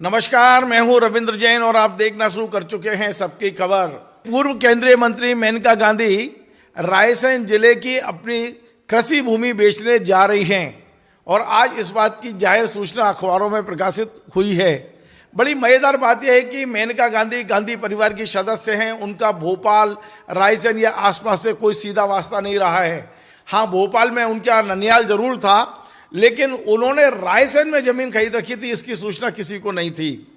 नमस्कार, मैं हूं रविंद्र जैन और आप देखना शुरू कर चुके हैं सबकी खबर। पूर्व केंद्रीय मंत्री मेनका गांधी रायसेन जिले की अपनी कृषि भूमि बेचने जा रही हैं और आज इस बात की जाहिर सूचना अखबारों में प्रकाशित हुई है। बड़ी मजेदार बात यह है कि मेनका गांधी गांधी परिवार की सदस्य हैं। उनका भोपाल, रायसेन या आसपास से कोई सीधा वास्ता नहीं रहा है। हाँ, भोपाल में उनका ननियाल जरूर था, लेकिन उन्होंने रायसेन में जमीन खरीद रखी थी, इसकी सूचना किसी को नहीं थी।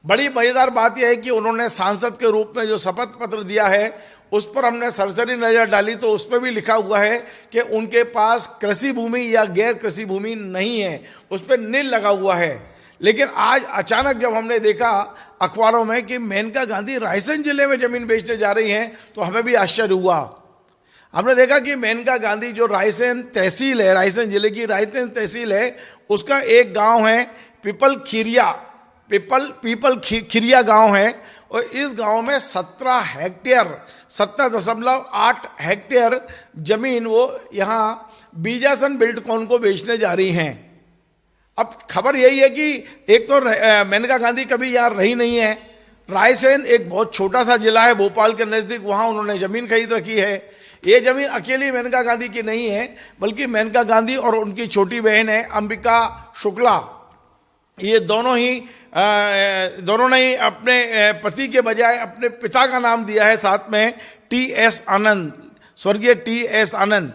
बड़ी मजेदार बात यह है कि उन्होंने सांसद के रूप में जो शपथ पत्र दिया है उस पर हमने सरसरी नजर डाली तो उस पर भी लिखा हुआ है कि उनके पास कृषि भूमि या गैर कृषि भूमि नहीं है, उस पर नील लगा हुआ है। लेकिन आज अचानक जब हमने देखा अखबारों में कि मेनका गांधी रायसेन जिले में जमीन बेचने जा रही हैं तो हमें भी आश्चर्य हुआ। हमने देखा कि मेनका गांधी जो रायसेन तहसील है, रायसेन जिले की रायसेन तहसील है, उसका एक गांव है पीपल खिरिया गांव है और इस गांव में 17.8 हेक्टेयर जमीन वो यहाँ बीजासन बिल्डकॉन को बेचने जा रही हैं। अब खबर यही है कि एक तो मेनका गांधी कभी यहाँ रही नहीं है। रायसेन एक बहुत छोटा सा जिला है भोपाल के नज़दीक, वहाँ उन्होंने ज़मीन खरीद रखी है। ये ज़मीन अकेली मेनका गांधी की नहीं है, बल्कि मेनका गांधी और उनकी छोटी बहन है अंबिका शुक्ला, ये दोनों ने ही अपने पति के बजाय अपने पिता का नाम दिया है साथ में टी.एस. आनंद, स्वर्गीय टी.एस. आनंद।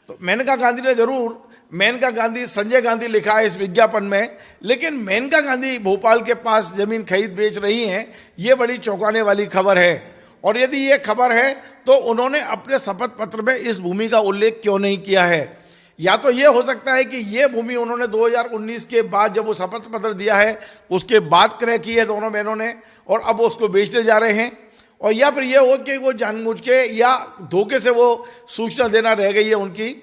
तो मेनका गांधी ने जरूर मेनका गांधी संजय गांधी लिखा है इस विज्ञापन में, लेकिन मेनका गांधी भोपाल के पास जमीन खरीद बेच रही हैं, ये बड़ी चौंकाने वाली खबर है। और यदि ये खबर है तो उन्होंने अपने शपथ पत्र में इस भूमि का उल्लेख क्यों नहीं किया है? या तो ये हो सकता है कि ये भूमि उन्होंने 2019 के बाद जब वो शपथ पत्र दिया है उसके बाद क्रय की है दोनों बहनों ने और अब उसको बेचने जा रहे हैं, और या फिर ये हो कि वो जानबूझ के या धोखे से वो सूचना देना रह गई है उनकी।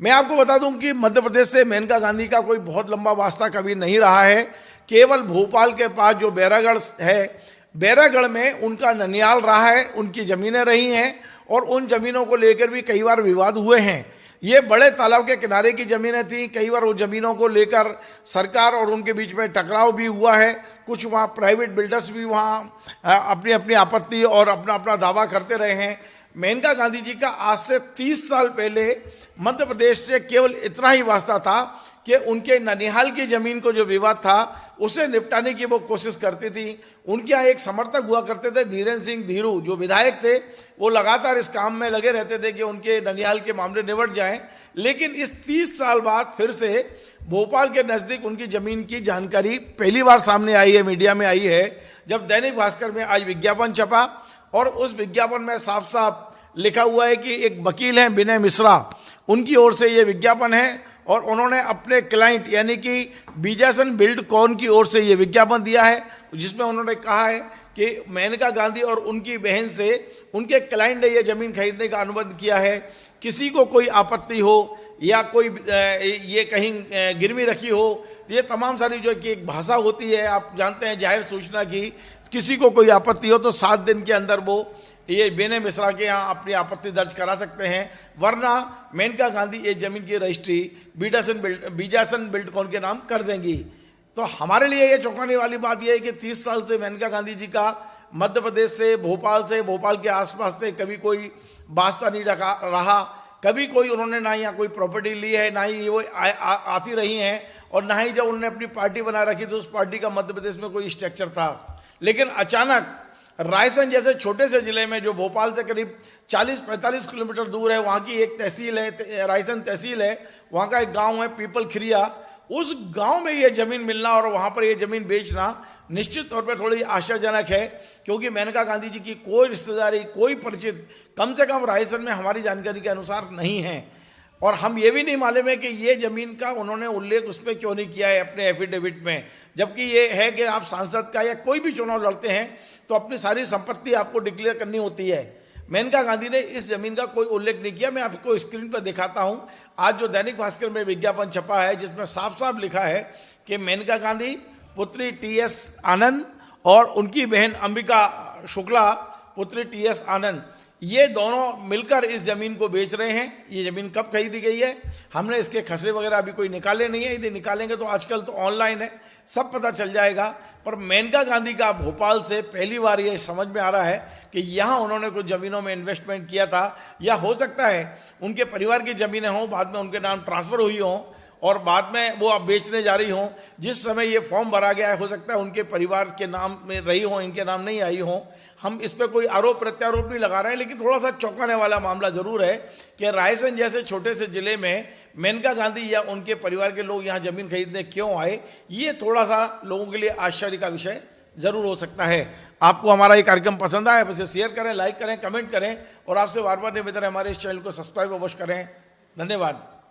मैं आपको बता दूं कि मध्य प्रदेश से मेनका गांधी का कोई बहुत लंबा वास्ता कभी नहीं रहा है। केवल भोपाल के पास जो बैरागढ़ है, बैरागढ़ में उनका ननियाल रहा है, उनकी ज़मीनें रही हैं और उन ज़मीनों को लेकर भी कई बार विवाद हुए हैं। ये बड़े तालाब के किनारे की ज़मीनें थी, कई बार उन ज़मीनों को लेकर सरकार और उनके बीच में टकराव भी हुआ है। कुछ वहाँ प्राइवेट बिल्डर्स भी वहाँ अपनी अपनी आपत्ति और अपना अपना दावा करते रहे हैं। मेनका गांधी जी का आज से 30 साल पहले मध्य प्रदेश से केवल इतना ही वास्ता था कि उनके ननिहाल की ज़मीन को जो विवाद था उसे निपटाने की वो कोशिश करती थी। उनके यहाँ एक समर्थक हुआ करते थे धीरेन्द्र सिंह धीरू, जो विधायक थे, वो लगातार इस काम में लगे रहते थे कि उनके ननिहाल के मामले निपट जाएं। लेकिन इस 30 साल बाद फिर से भोपाल के नज़दीक उनकी ज़मीन की जानकारी पहली बार सामने आई है, मीडिया में आई है, जब दैनिक भास्कर में आज विज्ञापन छपा और उस विज्ञापन में साफ साफ लिखा हुआ है कि एक वकील हैं विनय मिश्रा, उनकी ओर से ये विज्ञापन है और उन्होंने अपने क्लाइंट यानी कि बीजासन बिल्डकॉन की ओर से ये विज्ञापन दिया है, जिसमें उन्होंने कहा है कि मेनका गांधी और उनकी बहन से उनके क्लाइंट ने ये ज़मीन खरीदने का अनुबंध किया है। किसी को कोई आपत्ति हो या कोई ये कहीं गिरवी रखी हो, ये तमाम सारी जो कि एक भाषा होती है, आप जानते हैं जाहिर सूचना की, किसी को कोई आपत्ति हो तो 7 दिन के अंदर वो ये विनय मिश्रा के यहाँ अपनी आपत्ति दर्ज करा सकते हैं, वरना मेनका गांधी ये जमीन की रजिस्ट्री बीजासन बिल्डकॉन के नाम कर देंगी। तो हमारे लिए ये चौंकाने वाली बात यह है कि 30 साल से मेनका गांधी जी का मध्य प्रदेश से, भोपाल के आसपास से कभी कोई वास्ता नहीं रहा, कभी कोई उन्होंने ना यहाँ कोई प्रॉपर्टी ली है, ना ही वो आती रही हैं, और ना ही जब उन्होंने अपनी पार्टी बना रखी तो उस पार्टी का मध्य प्रदेश में कोई स्ट्रक्चर था। लेकिन अचानक रायसेन जैसे छोटे से जिले में जो भोपाल से करीब 40-45 किलोमीटर दूर है, वहाँ की एक तहसील है, रायसेन तहसील है, वहाँ का एक गांव है पीपल खिरिया, उस गांव में ये ज़मीन मिलना और वहाँ पर ये ज़मीन बेचना निश्चित तौर पर थोड़ी आशाजनक है, क्योंकि मेनका गांधी जी की कोई रिश्तेदारी, कोई परिचित कम से कम रायसेन में हमारी जानकारी के अनुसार नहीं है। और हम ये भी नहीं मालूम है कि ये ज़मीन का उन्होंने उल्लेख उस पर क्यों नहीं किया है अपने एफिडेविट में, जबकि ये है कि आप सांसद का या कोई भी चुनाव लड़ते हैं तो अपनी सारी संपत्ति आपको डिक्लेयर करनी होती है। मेनका गांधी ने इस ज़मीन का कोई उल्लेख नहीं किया। मैं आपको स्क्रीन पर दिखाता हूँ आज जो दैनिक भास्कर में विज्ञापन छपा है, जिसमें साफ साफ लिखा है कि मेनका गांधी पुत्री टी.एस. आनंद और उनकी बहन अंबिका शुक्ला पुत्री टी.एस. आनंद, ये दोनों मिलकर इस जमीन को बेच रहे हैं। ये जमीन कब खरीदी गई है, हमने इसके खसरे वगैरह अभी कोई निकाले नहीं है, यदि निकालेंगे तो आजकल तो ऑनलाइन है, सब पता चल जाएगा। पर मेनका गांधी का भोपाल से पहली बार ये समझ में आ रहा है कि यहाँ उन्होंने कुछ जमीनों में इन्वेस्टमेंट किया था, या हो सकता है उनके परिवार की जमीनें हों, बाद में उनके नाम ट्रांसफर हुई हों और बाद में वो अब बेचने जा रही हों। जिस समय ये फॉर्म भरा गया है, हो सकता है उनके परिवार के नाम में रही हों, इनके नाम नहीं आई हों। हम इस पर कोई आरोप प्रत्यारोप नहीं लगा रहे हैं, लेकिन थोड़ा सा चौंकाने वाला मामला जरूर है कि रायसेन जैसे छोटे से जिले में मेनका गांधी या उनके परिवार के लोग यहाँ जमीन खरीदने क्यों आए, ये थोड़ा सा लोगों के लिए आश्चर्य का विषय जरूर हो सकता है। आपको हमारा ये कार्यक्रम पसंद आया, इसे शेयर करें, लाइक करें, कमेंट करें और आपसे बार बार निवेदन है हमारे इस चैनल को सब्सक्राइब अवश्य करें। धन्यवाद।